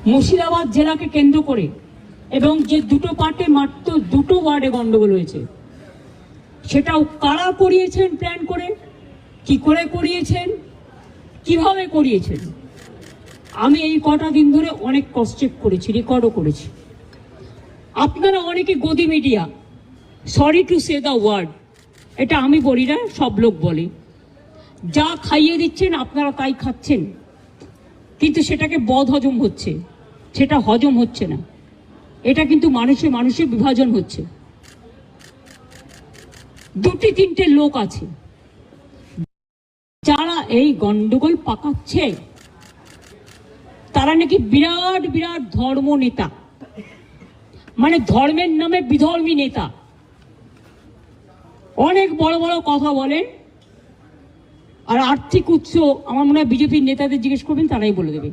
মুর্শিদাবাদ জেলাকে কেন্দ্র করে এবং যে দুটো পার্টে মাত্র দুটো ওয়ার্ডে গন্ডগোল হয়েছে, সেটাও কারা করিয়েছেন প্ল্যান করে, কি করে করিয়েছেন, কিভাবে করিয়েছেন। আমি এই কটা দিন ধরে অনেক ক্রস চেক করেছি, রেকর্ডও করেছি। আপনারা অনেকে গদি media, sorry to say the word, এটা আমি বলি না, সব লোক বলে, যা খাইয়ে দিচ্ছেন আপনারা তাই খাচ্ছেন, কিন্তু সেটাকে বদ হজম হচ্ছে, সেটা হজম হচ্ছে না। এটা কিন্তু মানুষে মানুষে বিভাজন হচ্ছে। দুটি তিনটে লোক আছে যারা এই গন্ডগোল পাকাচ্ছে, তারা নাকি বিরাট বিরাট ধর্ম নেতা, মানে ধর্মের নামে বিধর্মী নেতা, অনেক বড় বড় কথা বলেন। আর আর্থিক উৎস আমার মনে হয় বিজেপির নেতাদের জিজ্ঞেস করবেন, তারাই বলে দেবে।